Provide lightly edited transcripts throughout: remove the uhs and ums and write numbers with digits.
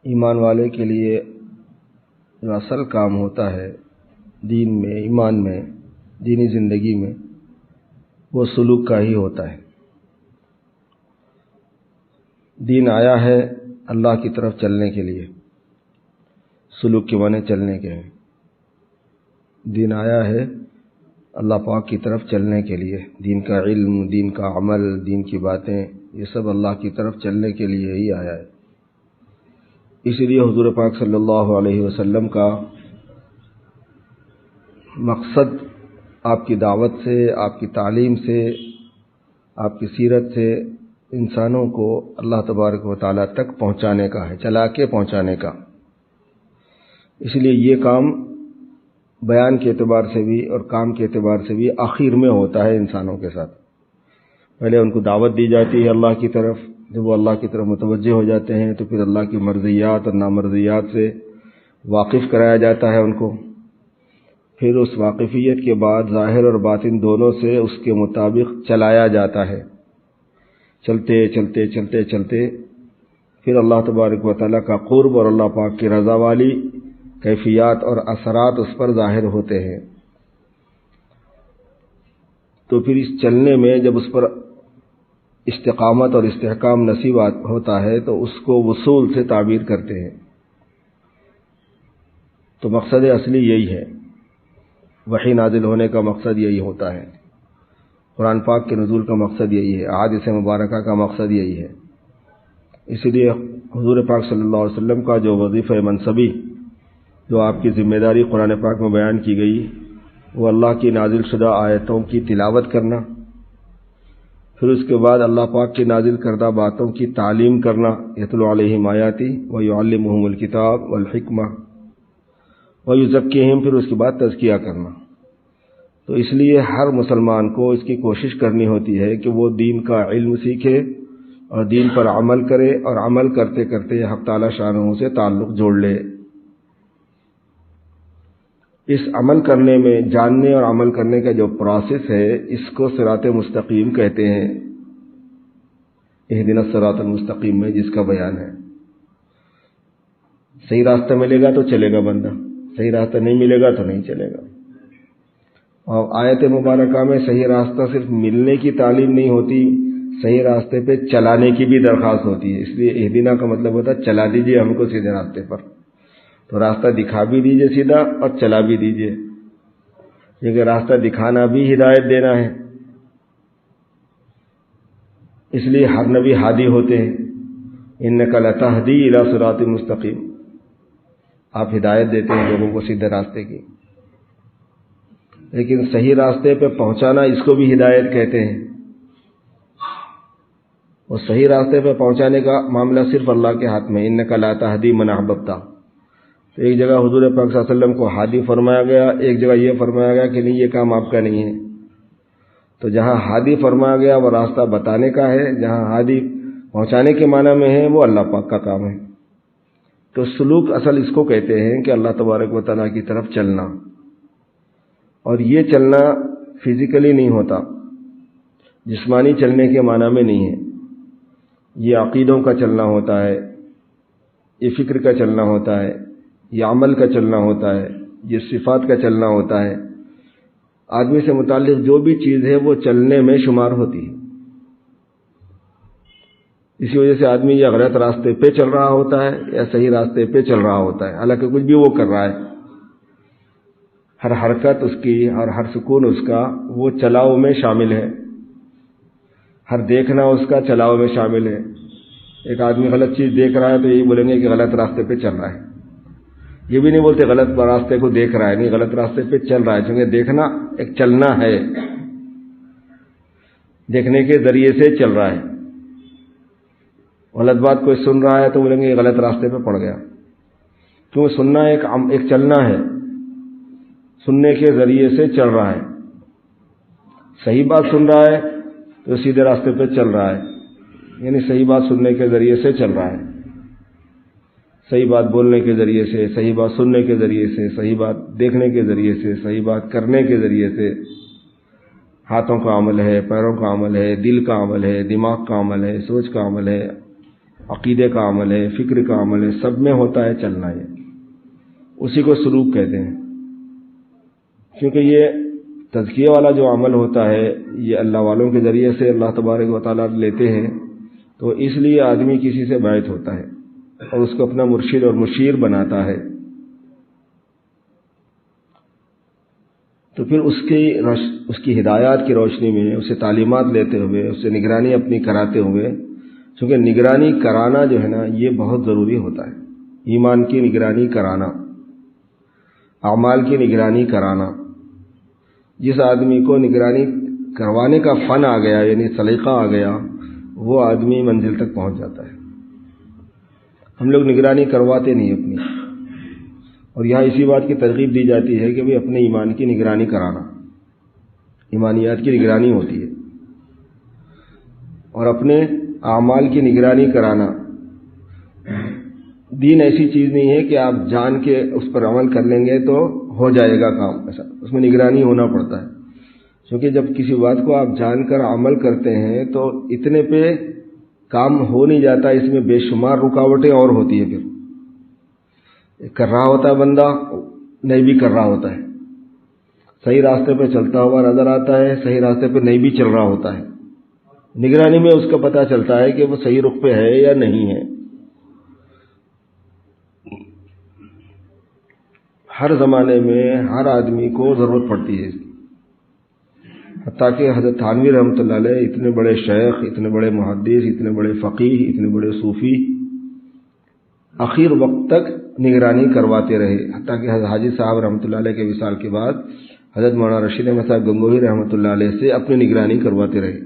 ایمان والے کے لیے جو اصل کام ہوتا ہے دین میں، ایمان میں، دینی زندگی میں، وہ سلوک کا ہی ہوتا ہے۔ دین آیا ہے اللہ کی طرف چلنے کے لیے، سلوک کے معنی چلنے کے ہیں۔ دین آیا ہے اللہ پاک کی طرف چلنے کے لیے، دین کا علم، دین کا عمل، دین کی باتیں، یہ سب اللہ کی طرف چلنے کے لیے ہی آیا ہے۔ اسی لیے حضور پاک صلی اللہ علیہ وسلم کا مقصد آپ کی دعوت سے، آپ کی تعلیم سے، آپ کی سیرت سے انسانوں کو اللہ تبارک و تعالیٰ تک پہنچانے کا ہے، چلا کے پہنچانے کا۔ اس لیے یہ کام بیان کے اعتبار سے بھی اور کام کے اعتبار سے بھی آخر میں ہوتا ہے انسانوں کے ساتھ۔ پہلے ان کو دعوت دی جاتی ہے اللہ کی طرف، جب وہ اللہ کی طرف متوجہ ہو جاتے ہیں تو پھر اللہ کی مرضیات اور نامرضیات سے واقف کرایا جاتا ہے ان کو۔ پھر اس واقفیت کے بعد ظاہر اور باطن دونوں سے اس کے مطابق چلایا جاتا ہے۔ چلتے چلتے چلتے چلتے پھر اللہ تبارک و تعالیٰ کا قرب اور اللہ پاک کی رضا والی کیفیات اور اثرات اس پر ظاہر ہوتے ہیں۔ تو پھر اس چلنے میں جب اس پر استقامت اور استحکام نصیب ہوتا ہے تو اس کو وصول سے تعبیر کرتے ہیں۔ تو مقصد اصلی یہی ہے، وحی نازل ہونے کا مقصد یہی ہوتا ہے، قرآن پاک کے نزول کا مقصد یہی ہے، احادیث مبارکہ کا مقصد یہی ہے۔ اسی لیے حضور پاک صلی اللہ علیہ وسلم کا جو وظیفہ منصبی، جو آپ کی ذمہ داری قرآن پاک میں بیان کی گئی، وہ اللہ کی نازل شدہ آیتوں کی تلاوت کرنا، پھر اس کے بعد اللہ پاک کی نازل کردہ باتوں کی تعلیم کرنا، یتلو علیہم آیاتی ویعلمہم الکتاب والحکمہ ویزکیہم، پھر اس کے بعد تزکیہ کرنا۔ تو اس لیے ہر مسلمان کو اس کی کوشش کرنی ہوتی ہے کہ وہ دین کا علم سیکھے اور دین پر عمل کرے، اور عمل کرتے کرتے حق تعالی شانہ سے تعلق جوڑ لے۔ اس عمل کرنے میں، جاننے اور عمل کرنے کا جو پروسیس ہے، اس کو صراط مستقیم کہتے ہیں۔ اہدنا الصراط المستقیم میں جس کا بیان ہے، صحیح راستہ ملے گا تو چلے گا بندہ، صحیح راستہ نہیں ملے گا تو نہیں چلے گا۔ اور آیت مبارکہ میں صحیح راستہ صرف ملنے کی تعلیم نہیں ہوتی، صحیح راستے پہ چلانے کی بھی درخواست ہوتی ہے۔ اس لیے اہدنا کا مطلب ہوتا ہے چلا دیجئے ہم کو سیدھے راستے پر، تو راستہ دکھا بھی دیجئے سیدھا اور چلا بھی دیجئے، کیونکہ راستہ دکھانا بھی ہدایت دینا ہے۔ اس لیے ہر نبی ہادی ہوتے ہیں، انک لتہدی الی صراط مستقیم، آپ ہدایت دیتے ہیں لوگوں کو سیدھے راستے کی، لیکن صحیح راستے پہ پہنچانا اس کو بھی ہدایت کہتے ہیں۔ اور صحیح راستے پہ پہنچانے کا معاملہ صرف اللہ کے ہاتھ میں، انک لا تہدی من احببت۔ تو ایک جگہ حضور پاک صلی اللہ علیہ وسلم کو ہادی فرمایا گیا، ایک جگہ یہ فرمایا گیا کہ نہیں، یہ کام آپ کا نہیں ہے۔ تو جہاں ہادی فرمایا گیا وہ راستہ بتانے کا ہے، جہاں ہادی پہنچانے کے معنی میں ہے وہ اللہ پاک کا کام ہے۔ تو سلوک اصل اس کو کہتے ہیں کہ اللہ تبارک و تعالیٰ کی طرف چلنا، اور یہ چلنا فزیکلی نہیں ہوتا، جسمانی چلنے کے معنی میں نہیں ہے، یہ عقیدوں کا چلنا ہوتا ہے، یہ فکر کا چلنا ہوتا ہے، یہ عمل کا چلنا ہوتا ہے، یہ صفات کا چلنا ہوتا ہے۔ آدمی سے متعلق جو بھی چیز ہے وہ چلنے میں شمار ہوتی ہے۔ اسی وجہ سے آدمی یا غلط راستے پہ چل رہا ہوتا ہے یا صحیح راستے پہ چل رہا ہوتا ہے، حالانکہ کچھ بھی وہ کر رہا ہے، ہر حرکت اس کی اور ہر سکون اس کا وہ چلاؤ میں شامل ہے، ہر دیکھنا اس کا چلاؤ میں شامل ہے۔ ایک آدمی غلط چیز دیکھ رہا ہے تو یہی بولیں گے کہ غلط راستے پہ چل رہا ہے، یہ بھی نہیں بولتے غلط راستے کو دیکھ رہا ہے، نہیں، غلط راستے پہ چل رہا ہے، چونکہ دیکھنا ایک چلنا ہے، دیکھنے کے ذریعے سے چل رہا ہے۔ غلط بات کوئی سن رہا ہے تو بولیں گے یہ غلط راستے پہ پڑ گیا، کیونکہ سننا ایک چلنا ہے، سننے کے ذریعے سے چل رہا ہے۔ صحیح بات سن رہا ہے تو سیدھے راستے پہ چل رہا ہے، یعنی صحیح بات سننے کے ذریعے سے چل رہا ہے، صحیح بات بولنے کے ذریعے سے، صحیح بات سننے کے ذریعے سے، صحیح بات دیکھنے کے ذریعے سے، صحیح بات کرنے کے ذریعے سے۔ ہاتھوں کا عمل ہے، پیروں کا عمل ہے، دل کا عمل ہے، دماغ کا عمل ہے، سوچ کا عمل ہے، عقیدے کا عمل ہے، فکر کا عمل ہے، سب میں ہوتا ہے چلنا، یہ اسی کو سلوک کہتے ہیں۔ کیونکہ یہ تزکیہ والا جو عمل ہوتا ہے یہ اللہ والوں کے ذریعے سے اللہ تبارک و تعالیٰ لیتے ہیں، تو اس لیے آدمی کسی سے بیعت ہوتا ہے اور اس کو اپنا مرشد اور مشیر بناتا ہے، تو پھر اس کی ہدایات کی روشنی میں اسے تعلیمات لیتے ہوئے، اس سے نگرانی اپنی کراتے ہوئے، چونکہ نگرانی کرانا جو ہے نا یہ بہت ضروری ہوتا ہے، ایمان کی نگرانی کرانا، اعمال کی نگرانی کرانا۔ جس آدمی کو نگرانی کروانے کا فن آ گیا، یعنی سلیقہ آ گیا، وہ آدمی منزل تک پہنچ جاتا ہے۔ ہم لوگ نگرانی کرواتے نہیں اپنی، اور یہاں اسی بات کی ترغیب دی جاتی ہے کہ بھی اپنے ایمان کی نگرانی کرانا، ایمانیات کی نگرانی ہوتی ہے، اور اپنے اعمال کی نگرانی کرانا۔ دین ایسی چیز نہیں ہے کہ آپ جان کے اس پر عمل کر لیں گے تو ہو جائے گا کام، ایسا اس میں نگرانی ہونا پڑتا ہے، کیونکہ جب کسی بات کو آپ جان کر عمل کرتے ہیں تو اتنے پہ کام ہو نہیں جاتا، اس میں بے شمار رکاوٹیں اور ہوتی ہیں، پھر کر رہا ہوتا ہے بندہ، نہیں بھی کر رہا ہوتا ہے، صحیح راستے پہ چلتا ہوا نظر آتا ہے، صحیح راستے پہ نہیں بھی چل رہا ہوتا ہے، نگرانی میں اس کا پتہ چلتا ہے کہ وہ صحیح رخ پہ ہے یا نہیں ہے۔ ہر زمانے میں ہر آدمی کو ضرورت پڑتی ہے اس کی، حتیٰ کہ حضرت تھانوی رحمۃ اللہ علیہ اتنے بڑے شیخ، اتنے بڑے محدث، اتنے بڑے فقیہ، اتنے بڑے صوفی، آخر وقت تک نگرانی کرواتے رہے، حتیٰ کہ حضرت حاجی صاحب رحمۃ اللہ علیہ کے وصال کے بعد حضرت مولانا رشید احمد صاحب گنگوہی رحمۃ اللہ علیہ سے اپنی نگرانی کرواتے رہے،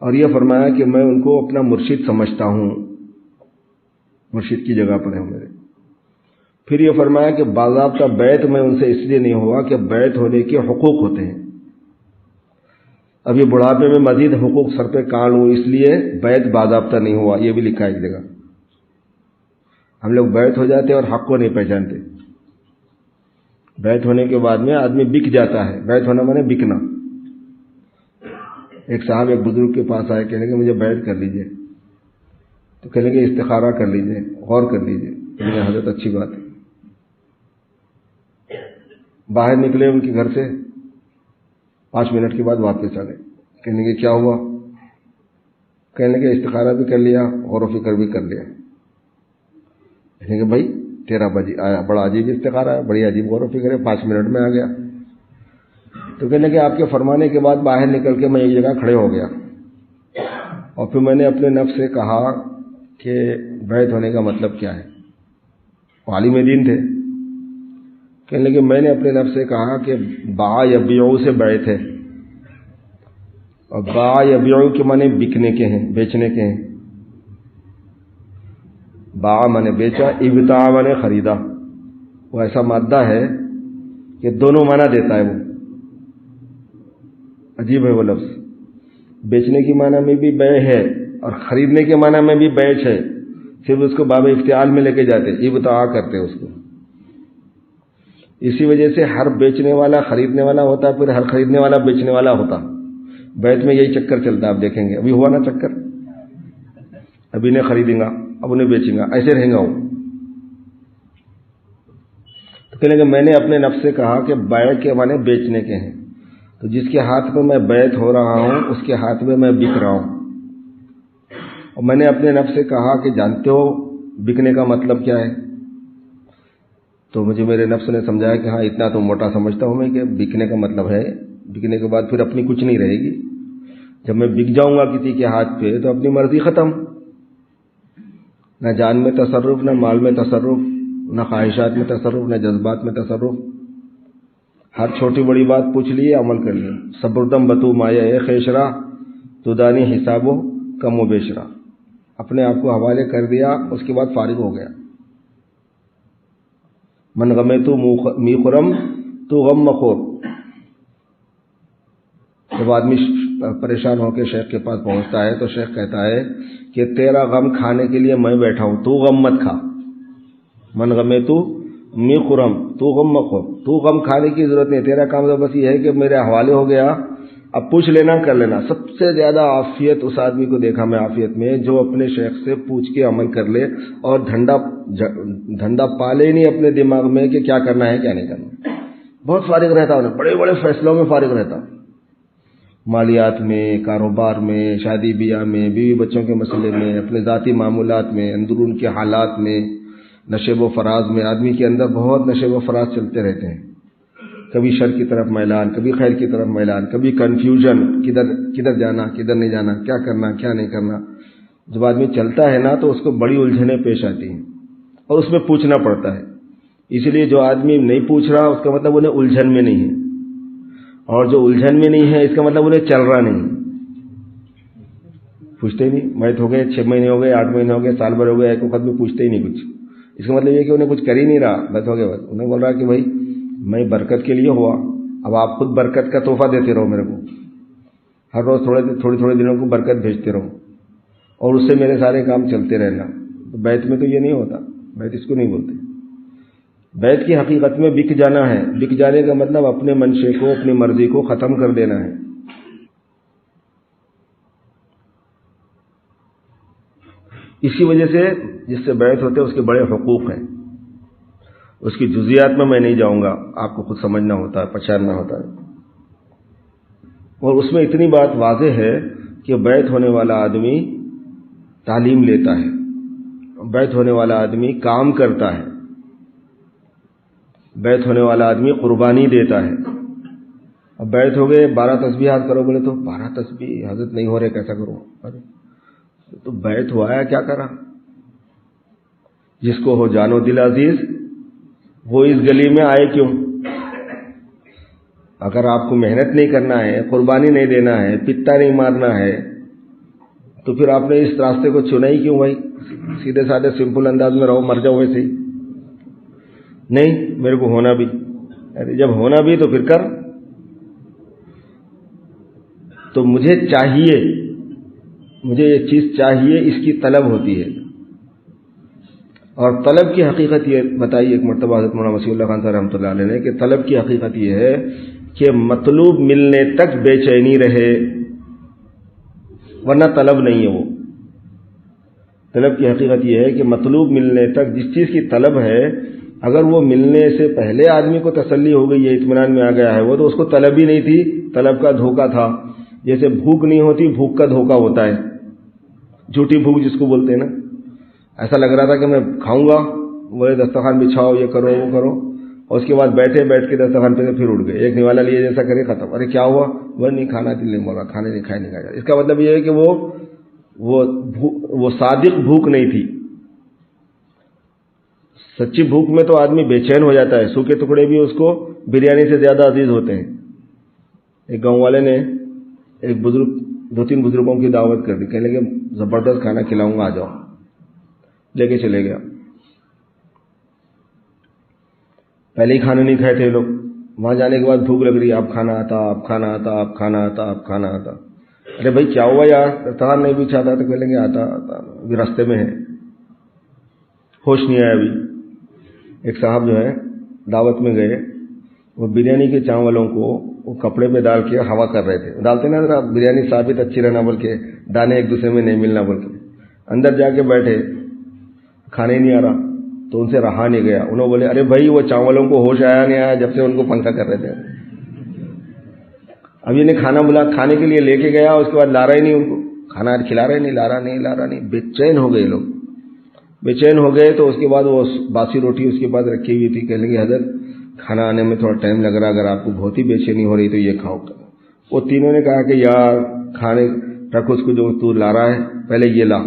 اور یہ فرمایا کہ میں ان کو اپنا مرشد سمجھتا ہوں، مرشد کی جگہ پر ہے میرے۔ پھر یہ فرمایا کہ باضابطہ بیعت میں ان سے اس لیے نہیں ہوا کہ بیعت ہونے کے حقوق ہوتے ہیں، اب یہ بڑھاپے میں مزید حقوق سر پہ کان ہوں، اس لیے بیعت باضابطہ نہیں ہوا، یہ بھی لکھا ایک جگہ۔ ہم لوگ بیعت ہو جاتے اور حق کو نہیں پہچانتے، بیعت ہونے کے بعد میں آدمی بک جاتا ہے، بیعت ہونا مانے بکنا۔ ایک صاحب ایک بزرگ کے پاس آئے، کہنے کہ مجھے بیعت کر لیجئے، تو کہنے کہ استخارہ کر لیجئے، غور کر لیجئے، کہنے کہ حضرت اچھی بات ہے۔ باہر نکلے ان کے گھر سے، 5 منٹ کے بعد واپس آ گئے، کہنے کہ کیا ہوا؟ کہنے کہ استخارہ بھی کر لیا، غور و فکر بھی کر لیا۔ کہنے کہ بھائی تیرا بڑا عجیب استخارہ ہے، بڑی عجیب غور و فکر ہے، 5 منٹ میں آ گیا۔ تو کہنے کہ آپ کے فرمانے کے بعد باہر نکل کے میں ایک جگہ کھڑے ہو گیا، اور پھر میں نے اپنے نفس سے کہا کہ بیعت ہونے کا مطلب کیا ہے؟ عالم دین تھے، کہنے کہ میں نے اپنے نفس سے کہا کہ باع یبیع سے بیعت ہے، اور باع یبیع کے معنی بکنے کے ہیں، بیچنے کے ہیں۔ باع معنی بیچا، ابتاع معنی خریدا، وہ ایسا مادہ ہے کہ دونوں معنی دیتا ہے، وہ عجیب ہے وہ لفظ، بیچنے کی معنی میں بھی بیع ہے اور خریدنے کے معنی میں بھی بیع ہے، صرف اس کو باب افتعال میں لے کے جاتے، ابتاع کرتے اس کو۔ اسی وجہ سے ہر بیچنے والا خریدنے والا ہوتا، پھر ہر خریدنے والا بیچنے والا ہوتا، بیعت میں یہی چکر چلتا، آپ دیکھیں گے، ابھی ہوا نا چکر، ابھی نہیں خریدیں گا، اب انہیں بیچیں گا، ایسے رہیں گا وہ۔ تو کہنے کہ میں نے اپنے نفس سے کہا کہ بیع کے معنی بیچنے کے ہیں، تو جس کے ہاتھ میں میں بیعت ہو رہا ہوں اس کے ہاتھ میں میں بک رہا ہوں، اور میں نے اپنے نفس سے کہا کہ جانتے ہو بکنے کا مطلب کیا ہے؟ تو مجھے میرے نفس نے سمجھایا کہ ہاں اتنا تو موٹا سمجھتا ہوں میں کہ بکنے کا مطلب ہے، بکنے کے بعد پھر اپنی کچھ نہیں رہے گی، جب میں بک جاؤں گا کسی کے ہاتھ پہ تو اپنی مرضی ختم، نہ جان میں تصرف، نہ مال میں تصرف، نہ خواہشات میں تصرف، نہ جذبات میں تصرف، ہر چھوٹی بڑی بات پوچھ لی، عمل کر لیا، صبردم بتو مایا خیشرا تو دانی حساب و کم و بیشرا، اپنے آپ کو حوالے کر دیا، اس کے بعد فارغ ہو گیا۔ من غمے تو می خرم تو غم مخور، جب آدمی پریشان ہو کے شیخ کے پاس پہنچتا ہے تو شیخ کہتا ہے کہ تیرا غم کھانے کے لیے میں بیٹھا ہوں، تو غم مت کھا۔ من غمے تو می خرم تو غم مخور، تو غم کھانے کی ضرورت نہیں، تیرا کام تو بس یہ ہے کہ میرے حوالے ہو گیا اب پوچھ لینا کر لینا. سب سے زیادہ عافیت اس آدمی کو دیکھا میں عافیت میں جو اپنے شیخ سے پوچھ کے عمل کر لے اور دھندا پالے نہیں اپنے دماغ میں کہ کیا کرنا ہے کیا نہیں کرنا. بہت فارغ رہتا انہیں، بڑے بڑے فیصلوں میں فارغ رہتا، مالیات میں، کاروبار میں، شادی بیاہ میں، بیوی بچوں کے مسئلے میں، اپنے ذاتی معمولات میں، اندرون کے حالات میں، نشیب و فراز میں. آدمی کے اندر بہت نشیب و فراز چلتے رہتے ہیں، کبھی شر کی طرف میلان، کبھی خیر کی طرف میلان، کبھی کنفیوژن، کدھر جانا کدھر نہیں جانا، کیا کرنا کیا نہیں کرنا. جب آدمی چلتا ہے نا تو اس کو بڑی الجھنیں پیش آتی ہیں اور اس میں پوچھنا پڑتا ہے. اس لیے جو آدمی نہیں پوچھ رہا اس کا مطلب انہیں الجھن میں نہیں ہے، اور جو الجھن میں نہیں ہے اس کا مطلب انہیں چل رہا نہیں. پوچھتے ہی نہیں، میت ہو گئے 6 مہینے ہو گئے 8 مہینے ہو گئے سال بھر ہو گئے، ایک وقت میں پوچھتے ہی نہیں کچھ. اس کا مطلب یہ کہ انہیں کچھ کر ہی نہیں رہا، بس ہو گیا بس. انہیں بول رہا کہ بھائی میں برکت کے لیے ہوا، اب آپ خود برکت کا تحفہ دیتے رہو میرے کو، ہر روز تھوڑے دنوں کو برکت بھیجتے رہو اور اس سے میرے سارے کام چلتے رہنا. تو بیت میں تو یہ نہیں ہوتا، بیت اس کو نہیں بولتے. بیت کی حقیقت میں بک جانا ہے. بک جانے کا مطلب اپنے منشے کو، اپنی مرضی کو ختم کر دینا ہے. اسی وجہ سے جس سے بیعت ہوتے ہیں اس کے بڑے حقوق ہیں. اس کی جزیات میں نہیں جاؤں گا، آپ کو خود سمجھنا ہوتا ہے، پہچاننا ہوتا ہے. اور اس میں اتنی بات واضح ہے کہ بیعت ہونے والا آدمی تعلیم لیتا ہے، بیعت ہونے والا آدمی کام کرتا ہے، بیعت ہونے والا آدمی قربانی دیتا ہے. اب بیعت ہو گئے 12 تسبیحات کرو، بولے تو 12 تسبیح حضرت نہیں ہو رہے کیسا کروں؟ ارے تو بیعت ہوا ہے کیا کرا؟ جس کو ہو جانو دل عزیز وہ اس گلی میں آئے کیوں؟ اگر آپ کو محنت نہیں کرنا ہے، قربانی نہیں دینا ہے، پتا نہیں مارنا ہے، تو پھر آپ نے اس راستے کو چنا ہی کیوں؟ بھائی سیدھے سادھے سمپل انداز میں رہو، مر جاؤ ویسے ہی. نہیں میرے کو ہونا بھی، ارے جب ہونا بھی تو پھر کر. تو مجھے چاہیے، مجھے یہ چیز چاہیے، اس کی طلب ہوتی ہے. اور طلب کی حقیقت یہ بتائی ایک مرتبہ حضرت مولانا مسیح اللہ خان صاحب رحمۃ اللہ علیہ نے کہ طلب کی حقیقت یہ ہے کہ مطلوب ملنے تک بے چینی رہے، ورنہ طلب نہیں ہے. وہ طلب کی حقیقت یہ ہے کہ مطلوب ملنے تک، جس چیز کی طلب ہے، اگر وہ ملنے سے پہلے آدمی کو تسلی ہو گئی ہے، اطمینان میں آ گیا ہے، وہ تو اس کو طلب ہی نہیں تھی، طلب کا دھوکہ تھا. جیسے بھوک نہیں ہوتی، بھوک کا دھوکہ ہوتا ہے، جھوٹی بھوک جس کو بولتے ہیں نا. ایسا لگ رہا تھا کہ میں کھاؤں گا، بولے دسترخوان بچھاؤ، یہ کرو وہ کرو، اور اس کے بعد بیٹھ کے دسترخوان پہ پھر اٹھ گئے. ایک نوالا لیے جیسا کرے ختم. ارے کیا ہوا؟ وہ نہیں کھانا دل نہیں بول رہا، کھانے نہیں کھائے نہیں کھایا. اس کا مطلب یہ ہے کہ وہ صادق بھوک نہیں تھی. سچی بھوک میں تو آدمی بے چین ہو جاتا ہے، سوکھے ٹکڑے بھی اس کو بریانی سے زیادہ عزیز ہوتے ہیں. ایک گاؤں والے نے ایک بزرگ 2-3 بزرگوں کی دعوت کر دی، کہنے لگے زبردست کھانا کھلاؤں گا، آ جاؤ. لے کے چلے گیا. پہلے ہی کھانا نہیں کھائے تھے لوگ. وہاں جانے کے بعد بھوک لگ رہی، اب کھانا آتا، اب کھانا آتا، اب کھانا آتا، اب کھانا آتا. ارے بھائی کیا ہوا یار؟ دسترخوان نہیں بچھا تھا؟ تو کہہ لیں گے آتا ابھی راستے میں ہے، ہوش نہیں آیا ابھی. ایک صاحب جو ہے دعوت میں گئے، وہ بریانی کے چاولوں کو وہ کپڑے پہ ڈال کے ہوا کر رہے تھے. ڈالتے نا ذرا بریانی ثابت اچھی رہنا بول کے، دانے ایک دوسرے میں نہیں ملنا بول کے. اندر جا کے بیٹھے، کھانے نہیں آ رہا، تو ان سے رہا نہیں گیا. انہوں بولے ارے بھائی وہ چاولوں کو ہوش آیا نہیں آیا جب سے ان کو پنکھا کر رہے تھے. اب یہ کھانا بلا کھانے کے لیے لے کے گیا، اس کے بعد لا رہا ہی نہیں ان کو، کھانا کھلا رہے نہیں، لا رہا نہیں. بے چین ہو گئے لوگ، بے چین ہو گئے. تو اس کے بعد وہ باسی روٹی اس کے بعد رکھی ہوئی تھی، کہنے لگے حضرت کھانا آنے میں تھوڑا ٹائم لگ رہا، اگر آپ کو بہت ہی بے چینی ہو رہی تو یہ کھاؤ. وہ تینوں نے کہا کہ یار کھانے رکھ، اس کو جو تو لا رہا ہے پہلے یہ لا.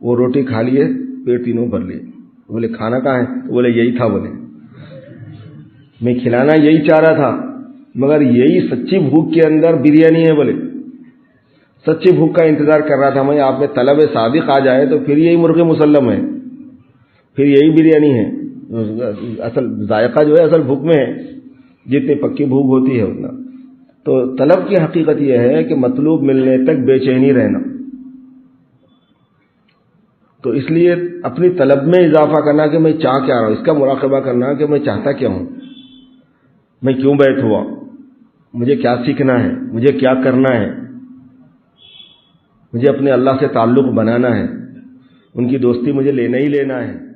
وہ روٹی کھا لیے، پیٹ تینوں بھر لیے. بولے کھانا کہاں ہے؟ بولے یہی تھا. بولے میں کھلانا یہی چاہ رہا تھا، مگر یہی سچی بھوک کے اندر بریانی ہے. بولے سچی بھوک کا انتظار کر رہا تھا میں. آپ میں طلب صادق آ جائے تو پھر یہی مرغ مسلم ہے، پھر یہی بریانی ہے. اصل ذائقہ جو ہے اصل بھوک میں ہے، جتنی پکی بھوک ہوتی ہے اتنا. تو طلب کی حقیقت یہ ہے کہ مطلوب ملنے تک بے چینی رہنا. تو اس لیے اپنی طلب میں اضافہ کرنا کہ میں چاہ کیا رہا ہوں، اس کا مراقبہ کرنا کہ میں چاہتا کیا ہوں، میں کیوں بیٹھ ہوا. مجھے کیا سیکھنا ہے، مجھے کیا کرنا ہے، مجھے اپنے اللہ سے تعلق بنانا ہے، ان کی دوستی مجھے لینا ہی لینا ہے،